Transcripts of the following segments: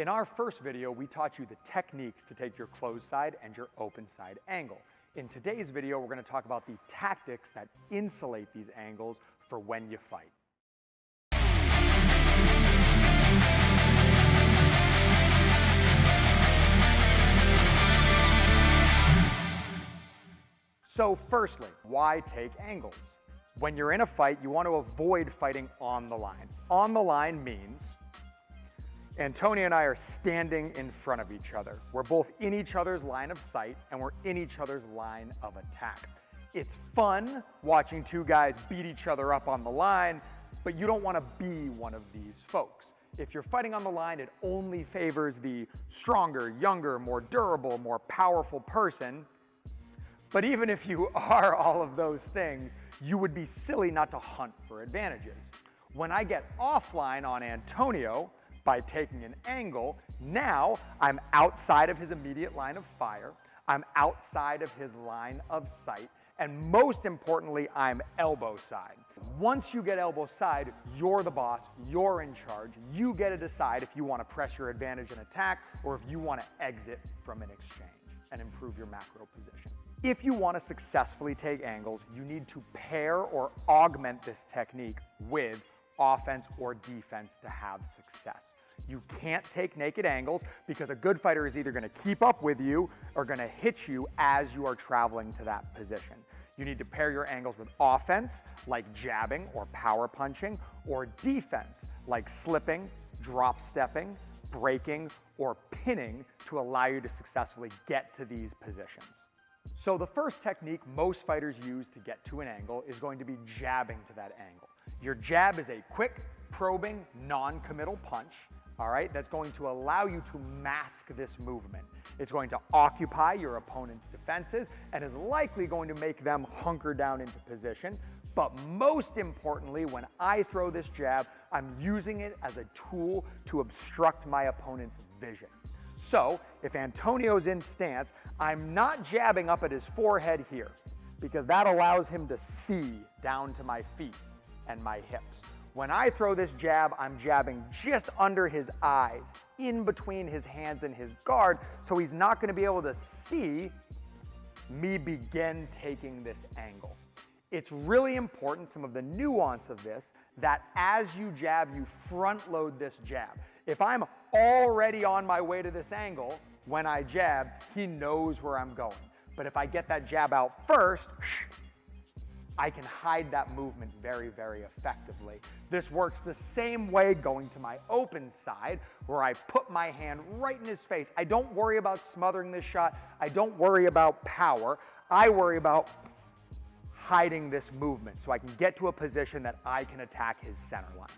In our first video, we taught you the techniques to take your closed side and your open side angle. In today's video, we're going to talk about the tactics that insulate these angles for when you fight. So firstly, why take angles? When you're in a fight, you want to avoid fighting on the line. On the line means Antonio and I are standing in front of each other. We're both in each other's line of sight and we're in each other's line of attack. It's fun watching two guys beat each other up on the line, but you don't want to be one of these folks. If you're fighting on the line, it only favors the stronger, younger, more durable, more powerful person. But even if you are all of those things, you would be silly not to hunt for advantages. When I get offline on Antonio by taking an angle, now I'm outside of his immediate line of fire, I'm outside of his line of sight, and most importantly, I'm elbow side. Once you get elbow side, you're the boss, you're in charge. You get to decide if you want to press your advantage and attack or if you want to exit from an exchange and improve your macro position. If you want to successfully take angles, you need to pair or augment this technique with offense or defense to have success. You can't take naked angles because a good fighter is either going to keep up with you or going to hit you as you are traveling to that position. You need to pair your angles with offense, like jabbing or power punching, or defense, like slipping, drop stepping, breaking, or pinning to allow you to successfully get to these positions. So the first technique most fighters use to get to an angle is going to be jabbing to that angle. Your jab is a quick, probing, non-committal punch, all right, that's going to allow you to mask this movement. It's going to occupy your opponent's defenses and is likely going to make them hunker down into position. But most importantly, when I throw this jab, I'm using it as a tool to obstruct my opponent's vision. So if Antonio's in stance, I'm not jabbing up at his forehead here because that allows him to see down to my feet and my hips. When I throw this jab, I'm jabbing just under his eyes, in between his hands and his guard, so he's not going to be able to see me begin taking this angle. It's really important, some of the nuance of this, that as you jab, you front load this jab. If I'm already on my way to this angle, when I jab, he knows where I'm going. But if I get that jab out first, I can hide that movement very, very effectively. This works the same way going to my open side, where I put my hand right in his face. I don't worry about smothering this shot. I don't worry about power. I worry about hiding this movement so I can get to a position that I can attack his center line.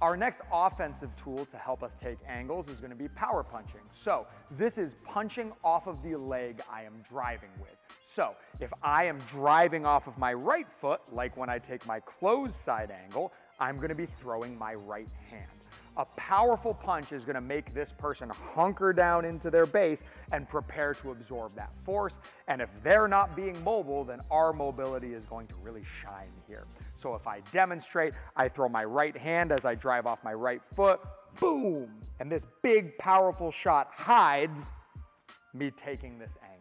Our next offensive tool to help us take angles is going to be power punching. So this is punching off of the leg I am driving with. So if I am driving off of my right foot, like when I take my closed side angle, I'm going to be throwing my right hand. A powerful punch is going to make this person hunker down into their base and prepare to absorb that force. And if they're not being mobile, then our mobility is going to really shine here. So if I demonstrate, I throw my right hand as I drive off my right foot, boom! And this big, powerful shot hides me taking this angle.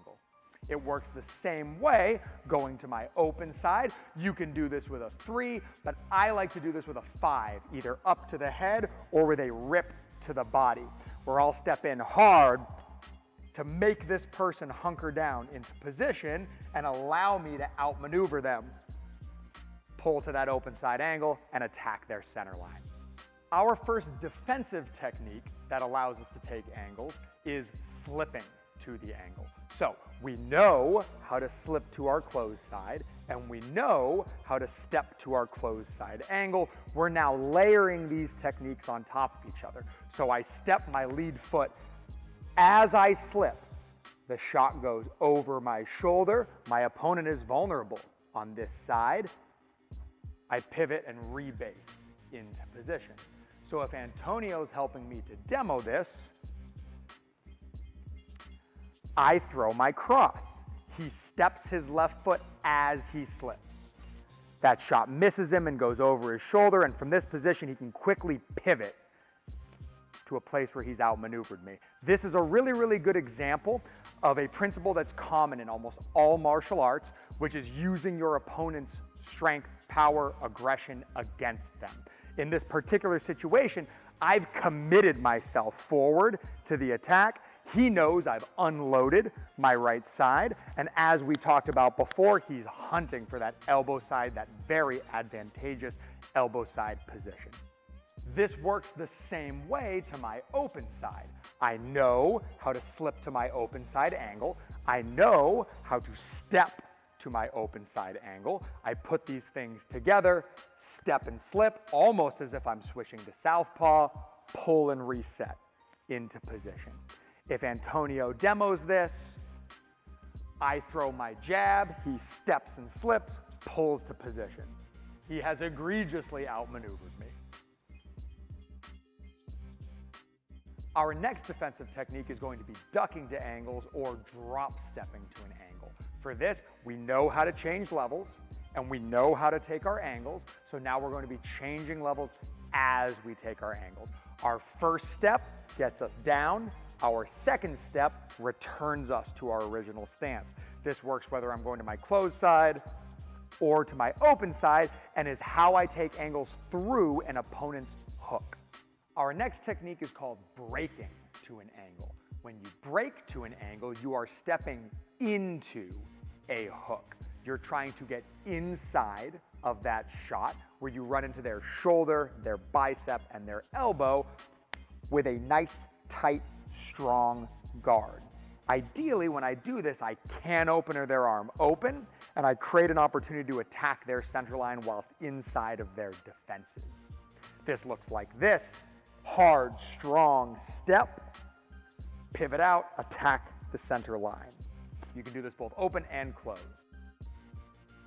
It works the same way going to my open side. You can do this with a 3, but I like to do this with a 5, either up to the head or with a rip to the body, where I'll step in hard to make this person hunker down into position and allow me to outmaneuver them, pull to that open side angle, and attack their center line. Our first defensive technique that allows us to take angles is slipping to the angle. So we know how to slip to our closed side and we know how to step to our closed side angle. We're now layering these techniques on top of each other. So I step my lead foot. As I slip, the shot goes over my shoulder. My opponent is vulnerable on this side. I pivot and rebase into position. So if Antonio's helping me to demo this, I throw my cross. He steps his left foot as he slips. That shot misses him and goes over his shoulder, and from this position he can quickly pivot to a place where he's outmaneuvered me. This is a really, really good example of a principle that's common in almost all martial arts, which is using your opponent's strength, power, aggression against them. In this particular situation, I've committed myself forward to the attack. He knows I've unloaded my right side, and as we talked about before, he's hunting for that elbow side, that very advantageous elbow side position. This works the same way to my open side. I know how to slip to my open side angle. I know how to step to my open side angle. I put these things together, step and slip, almost as if I'm switching to southpaw, pull and reset into position. If Antonio demos this, I throw my jab, he steps and slips, pulls to position. He has egregiously outmaneuvered me. Our next defensive technique is going to be ducking to angles or drop stepping to an angle. For this, we know how to change levels and we know how to take our angles. So now we're going to be changing levels as we take our angles. Our first step gets us down. Our second step returns us to our original stance. This works whether I'm going to my closed side or to my open side, and is how I take angles through an opponent's hook. Our next technique is called breaking to an angle. When you break to an angle, you are stepping into a hook. You're trying to get inside of that shot where you run into their shoulder, their bicep, and their elbow with a nice, tight, strong guard. Ideally, when I do this, I can open their arm open, and I create an opportunity to attack their center line whilst inside of their defenses. This looks like this: hard, strong step, pivot out, attack the center line. You can do this both open and closed.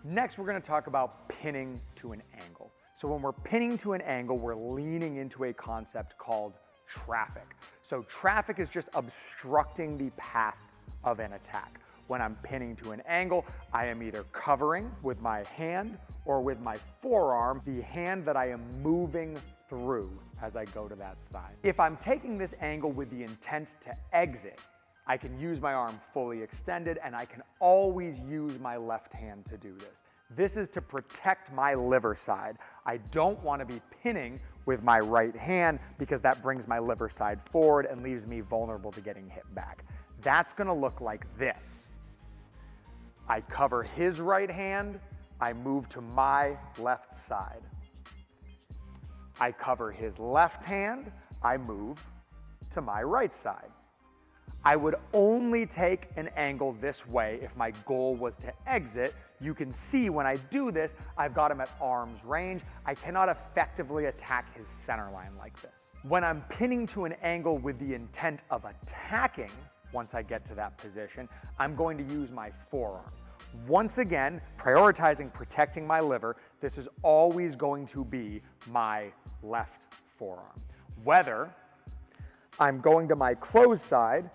Next, we're going to talk about pinning to an angle. So when we're pinning to an angle, we're leaning into a concept called traffic. So traffic is just obstructing the path of an attack. When I'm pinning to an angle, I am either covering with my hand or with my forearm the hand that I am moving through as I go to that side. If I'm taking this angle with the intent to exit, I can use my arm fully extended, and I can always use my left hand to do this. This is to protect my liver side. I don't want to be pinning with my right hand because that brings my liver side forward and leaves me vulnerable to getting hit back. That's going to look like this. I cover his right hand, I move to my left side. I cover his left hand, I move to my right side. I would only take an angle this way if my goal was to exit. You can see when I do this, I've got him at arm's range. I cannot effectively attack his center line like this. When I'm pinning to an angle with the intent of attacking, once I get to that position, I'm going to use my forearm. Once again, prioritizing protecting my liver, this is always going to be my left forearm. Whether I'm going to my closed side,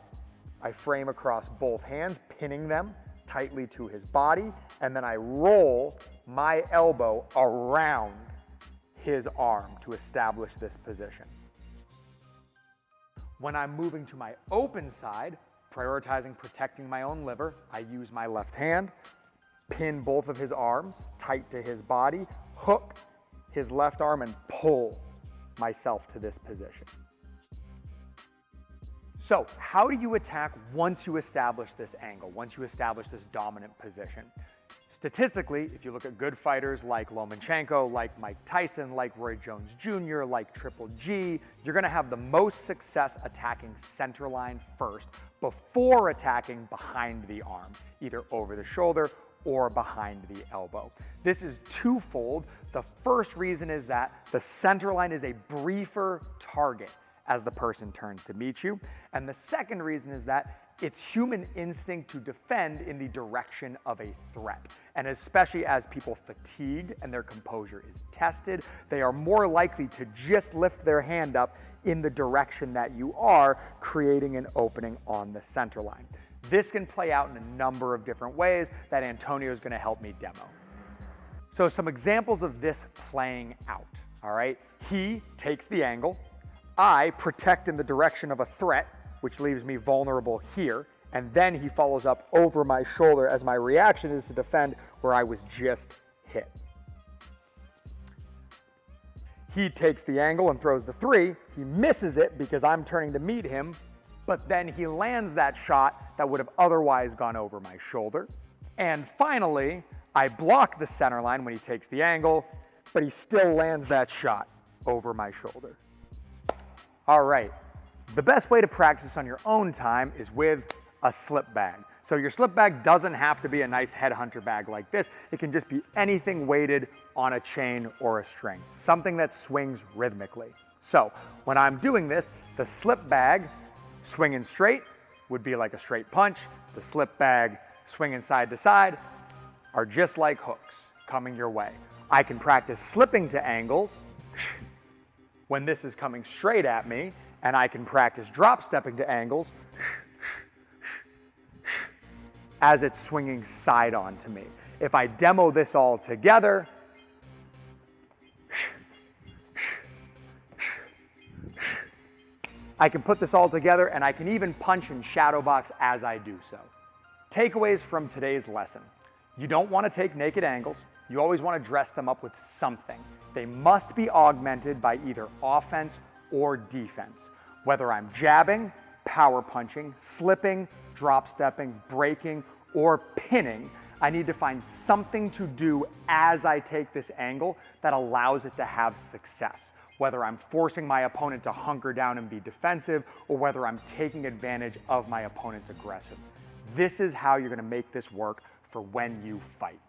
I frame across both hands, pinning them tightly to his body, and then I roll my elbow around his arm to establish this position. When I'm moving to my open side, prioritizing protecting my own liver, I use my left hand, pin both of his arms tight to his body, hook his left arm, and pull myself to this position. So how do you attack once you establish this angle, once you establish this dominant position? Statistically, if you look at good fighters like Lomachenko, like Mike Tyson, like Roy Jones Jr., like Triple G, you're going to have the most success attacking center line first before attacking behind the arm, either over the shoulder or behind the elbow. This is twofold. The first reason is that the center line is a briefer target as the person turns to meet you. And the second reason is that it's human instinct to defend in the direction of a threat. And especially as people fatigue and their composure is tested, they are more likely to just lift their hand up in the direction that you are, creating an opening on the center line. This can play out in a number of different ways that Antonio is going to help me demo. So some examples of this playing out, all right? He takes the angle, I protect in the direction of a threat, which leaves me vulnerable here, and then he follows up over my shoulder as my reaction is to defend where I was just hit. He takes the angle and throws the 3. He misses it because I'm turning to meet him, but then he lands that shot that would have otherwise gone over my shoulder. And finally, I block the center line when he takes the angle, but he still lands that shot over my shoulder. All right, the best way to practice on your own time is with a slip bag. So your slip bag doesn't have to be a nice headhunter bag like this. It can just be anything weighted on a chain or a string, something that swings rhythmically. So when I'm doing this, the slip bag swinging straight would be like a straight punch. The slip bag swinging side to side are just like hooks coming your way. I can practice slipping to angles when this is coming straight at me, and I can practice drop stepping to angles as it's swinging side on to me. If I demo this all together, I can put this all together, and I can even punch and shadow box as I do so. Takeaways from today's lesson. You don't want to take naked angles. You always want to dress them up with something. They must be augmented by either offense or defense. Whether I'm jabbing, power punching, slipping, drop stepping, breaking, or pinning, I need to find something to do as I take this angle that allows it to have success. Whether I'm forcing my opponent to hunker down and be defensive, or whether I'm taking advantage of my opponent's aggression. This is how you're going to make this work for when you fight.